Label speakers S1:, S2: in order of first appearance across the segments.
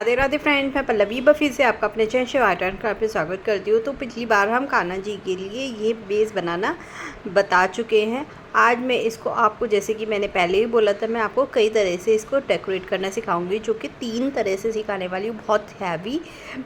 S1: Radhe Radhe friend, मैं Pallavi buffy से आपका अपने channel Shiv art and craft पे स्वागत करती हूँ। तो पिछली बार हम कान्हा जी के लिए ये बेस बनाना बता चुके हैं। आज मैं इसको आपको, जैसे कि मैंने पहले ही बोला था, मैं आपको कई तरह से इसको डेकोरेट करना सिखाऊंगी, जो कि 3 तरह से सिखाने वाली हूँ। बहुत हैवी,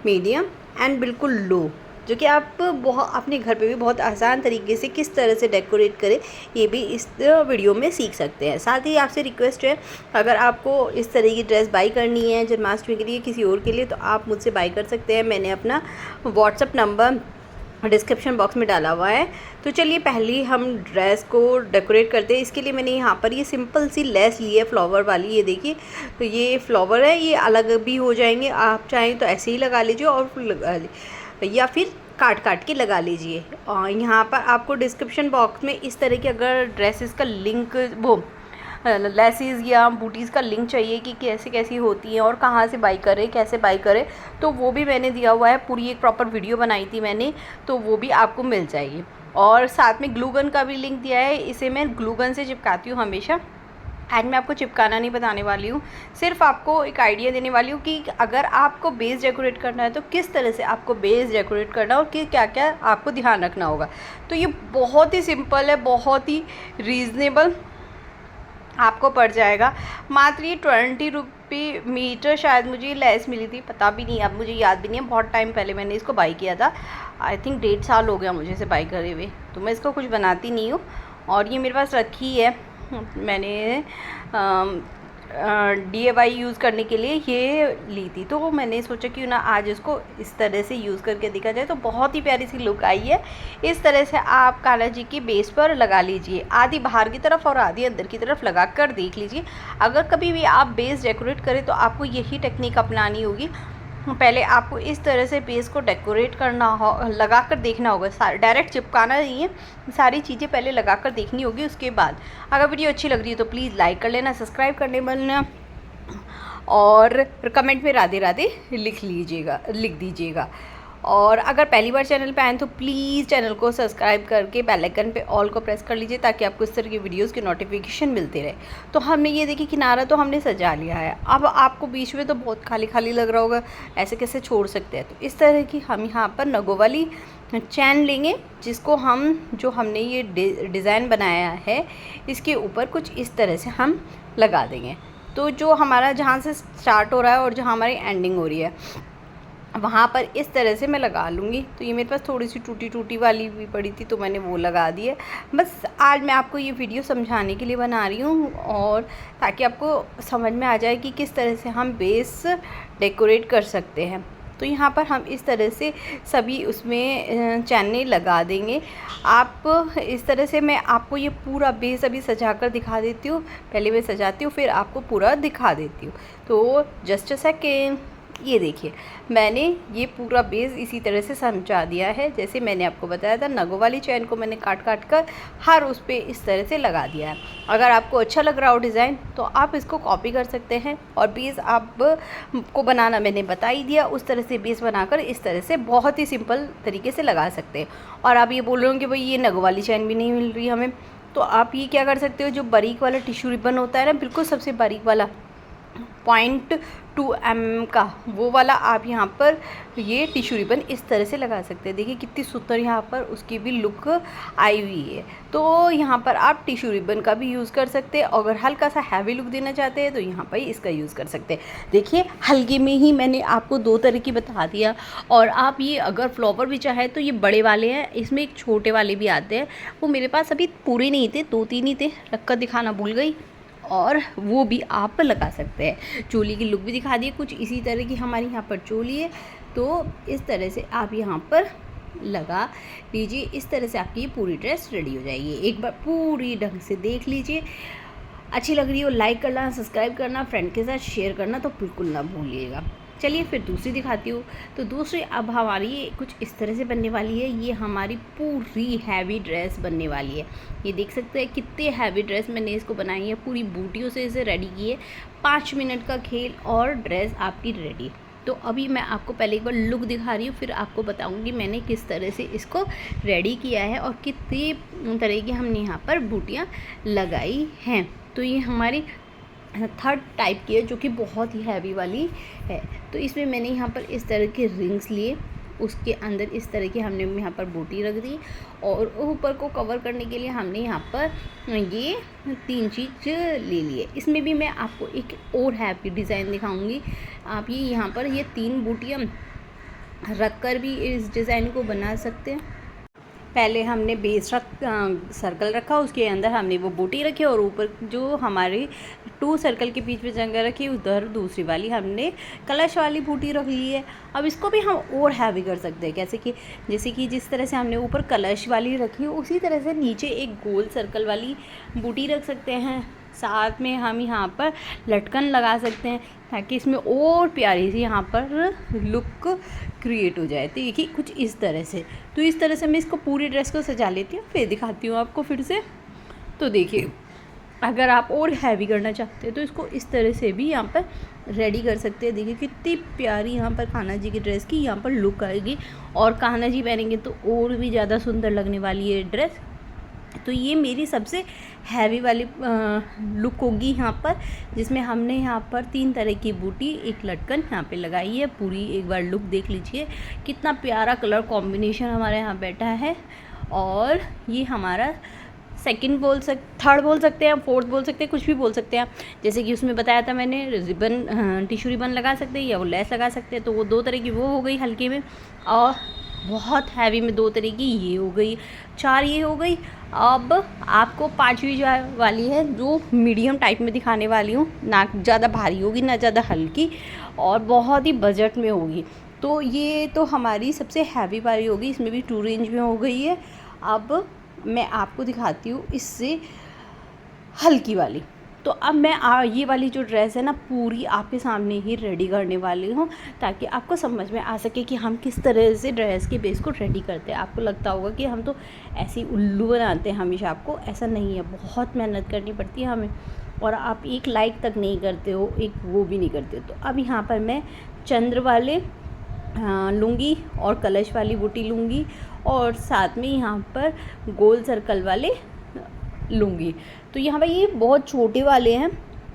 S1: मीडियम एंड बिल्कुल लो, जो कि आप बहुत अपने घर पे भी बहुत आसान तरीके से किस तरह से डेकोरेट करें, ये भी इस वीडियो में सीख सकते हैं। साथ ही आपसे रिक्वेस्ट है, अगर आपको इस तरह की ड्रेस बाई करनी है जन्माष्टमी के लिए, किसी और के लिए, तो आप मुझसे बाई कर सकते हैं। मैंने अपना व्हाट्सअप नंबर डिस्क्रिप्शन बॉक्स में डाला हुआ है। तो चलिए पहले हम ड्रेस को डेकोरेट करते हैं। इसके लिए मैंने यहाँ पर ये सिंपल सी लेस ली है, फ्लावर वाली। ये देखिए, तो ये फ्लावर है, ये अलग भी हो जाएंगे। आप चाहें तो ऐसे ही लगा लीजिए और या फिर काट काट के लगा लीजिए। और यहाँ पर आपको डिस्क्रिप्शन बॉक्स में इस तरह के अगर ड्रेसेस का लिंक, वो लेसेस या बूटीज़ का लिंक चाहिए कि कैसे कैसी होती हैं और कहाँ से बाई करें, कैसे बाई करें, तो वो भी मैंने दिया हुआ है। पूरी एक प्रॉपर वीडियो बनाई थी मैंने, तो वो भी आपको मिल जाएगी। और साथ में ग्लू गन का भी लिंक दिया है। इसे मैं ग्लू गन से चिपकाती हूँ हमेशा। आज मैं आपको चिपकाना नहीं बताने वाली हूँ, सिर्फ आपको एक आइडिया देने वाली हूँ कि अगर आपको बेस डेकोरेट करना है तो किस तरह से आपको बेस डेकोरेट करना है और कि क्या क्या आपको ध्यान रखना होगा। तो ये बहुत ही सिंपल है, बहुत ही रीज़नेबल आपको पड़ जाएगा। मात्र ये 20 रुपये मीटर शायद मुझे लेस मिली थी, पता भी नहीं, अब मुझे याद भी नहीं है। बहुत टाइम पहले मैंने इसको बाई किया था। आई थिंक 1.5 साल हो गया मुझे इसे बाई करे हुए। तो मैं इसको कुछ बनाती नहीं हूँ और ये मेरे पास रखी है। मैंने DIY यूज़ करने के लिए ये ली थी, तो मैंने सोचा क्यों ना आज इसको इस तरह से यूज़ करके देखा जाए। तो बहुत ही प्यारी सी लुक आई है। इस तरह से आप कान्हा जी की बेस पर लगा लीजिए, आधी बाहर की तरफ और आधी अंदर की तरफ लगा कर देख लीजिए। अगर कभी भी आप बेस डेकोरेट करें तो आपको यही टेक्निक अपनानी होगी। पहले आपको इस तरह से बेस को डेकोरेट करना हो, लगा कर देखना होगा। डायरेक्ट चिपकाना नहीं है, सारी चीज़ें पहले लगा कर देखनी होगी। उसके बाद अगर वीडियो अच्छी लग रही है तो प्लीज़ लाइक कर लेना, सब्सक्राइब करने बोलना और कमेंट में राधे राधे लिख दीजिएगा। और अगर पहली बार चैनल पे आए तो प्लीज़ चैनल को सब्सक्राइब करके बेल आइकन पे ऑल को प्रेस कर लीजिए, ताकि आपको इस तरह की वीडियोस की नोटिफिकेशन मिलते रहे। तो हमने ये देखिए, किनारा तो हमने सजा लिया है। अब आपको बीच में तो बहुत खाली खाली लग रहा होगा, ऐसे कैसे छोड़ सकते हैं। तो इस तरह की हम यहाँ पर नगों वाली चैन लेंगे, जिसको जो हमने ये डिज़ाइन बनाया है, इसके ऊपर कुछ इस तरह से हम लगा देंगे। तो जो हमारा जहाँ से स्टार्ट हो रहा है और जहाँ हमारी एंडिंग हो रही है, वहाँ पर इस तरह से मैं लगा लूँगी। तो ये मेरे पास थोड़ी सी टूटी टूटी वाली भी पड़ी थी, तो मैंने वो लगा दी है। बस आज मैं आपको ये वीडियो समझाने के लिए बना रही हूँ, और ताकि आपको समझ में आ जाए कि किस तरह से हम बेस डेकोरेट कर सकते हैं। तो यहाँ पर हम इस तरह से सभी उसमें चैने लगा देंगे। आप इस तरह से, मैं आपको ये पूरा बेस अभी सजा कर दिखा देती हूँ। पहले मैं सजाती हूँ, फिर आपको पूरा दिखा देती हूँ। तो जस्ट अ सेकेंड, ये देखिए, मैंने ये पूरा बेस इसी तरह से समझा दिया है। जैसे मैंने आपको बताया था, नगों वाली चैन को मैंने काट काट कर हर उस पे इस तरह से लगा दिया है। अगर आपको अच्छा लग रहा हो डिज़ाइन तो आप इसको कॉपी कर सकते हैं, और बेस आपको बनाना मैंने बता ही दिया। उस तरह से बेस बनाकर इस तरह से बहुत ही सिंपल तरीके से लगा सकते हैं। और आप ये बोल रहे हो कि भाई ये नगों वाली चैन भी नहीं मिल रही हमें, तो आप ये क्या कर सकते हो, जो बारीक वाला टिश्यू रिबन होता है ना, बिल्कुल सबसे बारीक वाला 0.2 mm का, वो वाला आप यहाँ पर ये टिश्यू रिबन इस तरह से लगा सकते हैं। देखिए कितनी सुंदर यहाँ पर उसकी भी लुक आई हुई है। तो यहाँ पर आप टिश्यू रिबन का भी यूज़ कर सकते हैं। अगर हल्का सा हैवी लुक देना चाहते हैं तो यहाँ पर इसका यूज़ कर सकते हैं। देखिए, हल्के में ही मैंने आपको 2 तरह की बता दिया। और आप ये अगर फ्लावर भी चाहे तो ये बड़े वाले हैं, इसमें एक छोटे वाले भी आते हैं। वो मेरे पास अभी पूरे नहीं थे, 2-3 ही थे, रख कर दिखाना भूल गई। और वो भी आप लगा सकते हैं। चोली की लुक भी दिखा दी कुछ इसी तरह की हमारी यहाँ पर चोली है। तो इस तरह से आप यहाँ पर लगा लीजिए। इस तरह से आपकी ये पूरी ड्रेस रेडी हो जाएगी। एक बार पूरी ढंग से देख लीजिए। अच्छी लग रही हो लाइक करना, सब्सक्राइब करना, फ्रेंड के साथ शेयर करना तो बिल्कुल ना भूलिएगा। चलिए फिर दूसरी दिखाती हूँ। तो दूसरी अब हमारी कुछ इस तरह से बनने वाली है। ये हमारी पूरी हैवी ड्रेस बनने वाली है। ये देख सकते हैं कितने हैवी ड्रेस मैंने इसको बनाई है, पूरी बूटियों से इसे रेडी की है। 5 मिनट का खेल और ड्रेस आपकी रेडी। तो अभी मैं आपको पहले एक बार लुक दिखा रही हूँ, फिर आपको बताऊँगी मैंने किस तरह से इसको रेडी किया है और कितनी तरह की हमने यहाँ पर बूटियाँ लगाई हैं। तो ये हमारी 3rd टाइप की है, जो कि बहुत ही हैवी वाली है। तो इसमें मैंने यहाँ पर इस तरह के रिंग्स लिए, उसके अंदर इस तरह की हमने यहाँ पर बूटी रख दी और ऊपर को कवर करने के लिए हमने यहाँ पर ये 3 चीज़ ले लिए। इसमें भी मैं आपको एक और हैवी डिज़ाइन दिखाऊंगी। आप ये यहाँ पर ये 3 बूटियाँ रख कर भी इस डिज़ाइन को बना सकते हैं। पहले हमने बेस सर्कल रखा, उसके अंदर हमने वो बूटी रखी और ऊपर जो हमारी 2 सर्कल के बीच में जगह रखी उधर दूसरी वाली हमने कलश वाली बूटी रख ली है। अब इसको भी हम और हैवी कर सकते हैं, जैसे कि जिस तरह से हमने ऊपर कलश वाली रखी है उसी तरह से नीचे एक गोल सर्कल वाली बूटी रख सकते हैं। साथ में हम यहाँ पर लटकन लगा सकते हैं ताकि इसमें और प्यारी सी यहाँ पर लुक क्रिएट हो जाए। तो देखिए कुछ इस तरह से, तो इस तरह से मैं इसको पूरी ड्रेस को सजा लेती हूँ, फिर दिखाती हूँ आपको फिर से। तो देखिए अगर आप और हैवी करना चाहते हैं तो इसको इस तरह से भी यहाँ पर रेडी कर सकते हैं। देखिए कितनी प्यारी यहाँ पर कान्हा जी की ड्रेस की यहाँ पर लुक आएगी और कान्हा जी पहनेंगे तो और भी ज़्यादा सुंदर लगने वाली है ड्रेस। तो ये मेरी सबसे हैवी वाली लुक होगी यहाँ पर, जिसमें हमने यहाँ पर 3 तरह की बूटी, एक लटकन यहाँ पे लगाई है। पूरी एक बार लुक देख लीजिए, कितना प्यारा कलर कॉम्बिनेशन हमारे यहाँ बैठा है। और ये हमारा थर्ड बोल सकते हैं, फोर्थ बोल सकते हैं, कुछ भी बोल सकते हैं। जैसे कि उसमें बताया था मैंने रिबन, टिश्यू रिबन लगा सकते हैं या वो लेस लगा सकते हैं। तो वो 2 तरह की वो हो गई हल्के में, और बहुत हैवी में 2 तरह की ये हो गई, 4 ये हो गई। अब आपको 5वीं वाली है जो मीडियम टाइप में दिखाने वाली हूँ, ना ज़्यादा भारी होगी ना ज़्यादा हल्की, और बहुत ही बजट में होगी। तो ये तो हमारी सबसे हैवी वाली होगी, इसमें भी 2 रेंज में हो गई है। अब मैं आपको दिखाती हूँ इससे हल्की वाली। तो अब मैं ये वाली जो ड्रेस है ना पूरी आपके सामने ही रेडी करने वाली हूँ, ताकि आपको समझ में आ सके कि हम किस तरह से ड्रेस के बेस को रेडी करते हैं। आपको लगता होगा कि हम तो ऐसी उल्लू बनाते हैं हमेशा, आपको ऐसा नहीं है, बहुत मेहनत करनी पड़ती है हमें, और आप एक लाइक तक नहीं करते हो, एक वो भी नहीं करते हो। तो अब यहाँ पर मैं चंद्र वाले लूँगी और कलश वाली बूटी लूँगी, और साथ में यहाँ पर गोल सर्कल वाले लूँगी। तो यहाँ पर ये बहुत छोटे वाले हैं।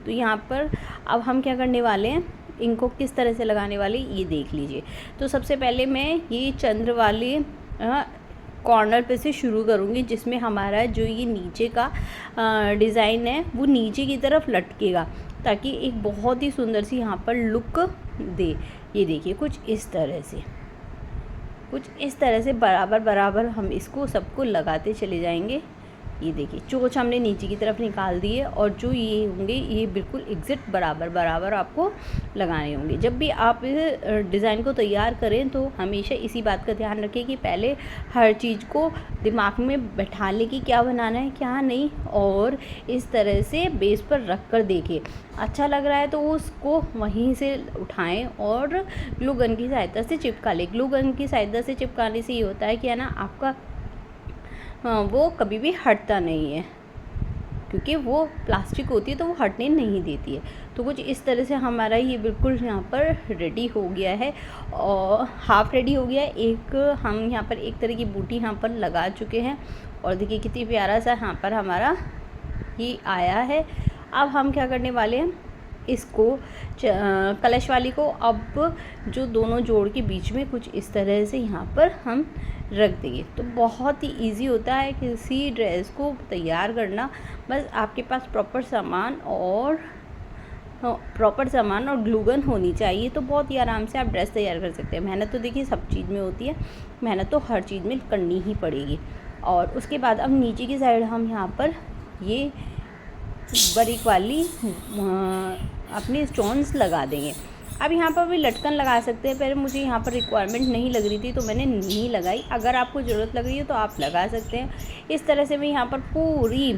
S1: तो यहाँ पर अब हम क्या करने वाले हैं, इनको किस तरह से लगाने वाले ये देख लीजिए। तो सबसे पहले मैं ये चंद्र वाले कॉर्नर पे से शुरू करूँगी, जिसमें हमारा जो ये नीचे का डिज़ाइन है वो नीचे की तरफ लटकेगा, ताकि एक बहुत ही सुंदर सी यहाँ पर लुक दे। ये देखिए कुछ इस तरह से बराबर बराबर हम इसको सबको लगाते चले जाएंगे। ये देखिए चोंच हमने नीचे की तरफ निकाल दी है, और जो ये होंगे ये बिल्कुल एग्जैक्ट बराबर बराबर आपको लगाने होंगे। जब भी आप इस डिज़ाइन को तैयार करें तो हमेशा इसी बात का ध्यान रखें कि पहले हर चीज़ को दिमाग में बैठा लें कि क्या बनाना है क्या नहीं, और इस तरह से बेस पर रख कर देखें। अच्छा लग रहा है तो उसको वहीं से उठाएं और ग्लू गन की सहायता से चिपका लें। ग्लू गन की सहायता से चिपकाने से ये होता है कि है ना आपका वो कभी भी हटता नहीं है, क्योंकि वो प्लास्टिक होती है तो वो हटने नहीं देती है। तो कुछ इस तरह से हमारा ये बिल्कुल यहाँ पर रेडी हो गया है, और हाफ रेडी हो गया है। एक हम यहाँ पर एक तरह की बूटी यहाँ पर लगा चुके हैं, और देखिए कितनी प्यारा सा यहाँ पर हमारा ये आया है। अब हम क्या करने वाले हैं, इसको कलश वाली को अब जो दोनों जोड़ के बीच में कुछ इस तरह से यहाँ पर हम रख देंगे। तो बहुत ही इजी होता है किसी ड्रेस को तैयार करना, बस आपके पास प्रॉपर सामान और ग्लू गन होनी चाहिए, तो बहुत ही आराम से आप ड्रेस तैयार कर सकते हैं। मेहनत तो देखिए सब चीज़ में होती है, मेहनत तो हर चीज़ में करनी ही पड़ेगी। और उसके बाद अब नीचे की साइड हम यहाँ पर ये बारीक वाली अपने स्टोन्स लगा देंगे। अब यहाँ पर भी लटकन लगा सकते हैं, पहले मुझे यहाँ पर रिक्वायरमेंट नहीं लग रही थी तो मैंने नहीं लगाई। अगर आपको ज़रूरत लग रही है तो आप लगा सकते हैं। इस तरह से मैं यहाँ पर पूरी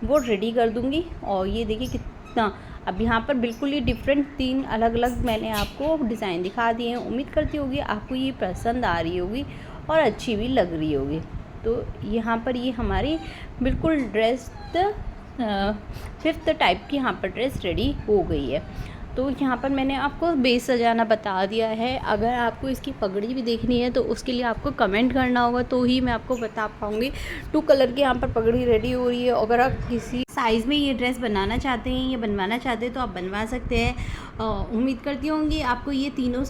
S1: वो रेडी कर दूँगी। और ये देखिए कितना, अब यहाँ पर बिल्कुल ही डिफरेंट 3 अलग अलग मैंने आपको डिज़ाइन दिखा दिए हैं। उम्मीद करती होगी आपको ये पसंद आ रही होगी और अच्छी भी लग रही होगी। तो यहाँ पर ये हमारी बिल्कुल ड्रेस 5th टाइप की यहाँ पर ड्रेस रेडी हो गई है। तो यहाँ पर मैंने आपको बेस सजाना बता दिया है। अगर आपको इसकी पगड़ी भी देखनी है तो उसके लिए आपको कमेंट करना होगा, तो ही मैं आपको बता पाऊँगी। 2 कलर की यहाँ पर पगड़ी रेडी हो रही है। अगर आप किसी साइज़ में ये ड्रेस बनाना चाहते हैं या बनवाना चाहते हैं तो आप बनवा सकते हैं। उम्मीद करती होंगी आपको ये तीनों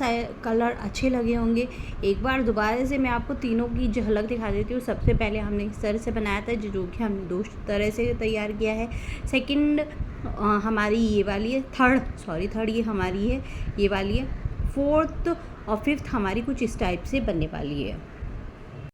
S1: कलर अच्छे लगे होंगे। एक बार दोबारा से मैं आपको तीनों की झलक दिखा देती हूँ। सबसे पहले हमने इस तरह से बनाया था, जो कि हमने 2 तरह से तैयार किया है। सेकंड हमारी ये वाली है, थर्ड ये हमारी है, ये वाली है। फोर्थ और फिफ्थ हमारी कुछ इस टाइप से बनने वाली है।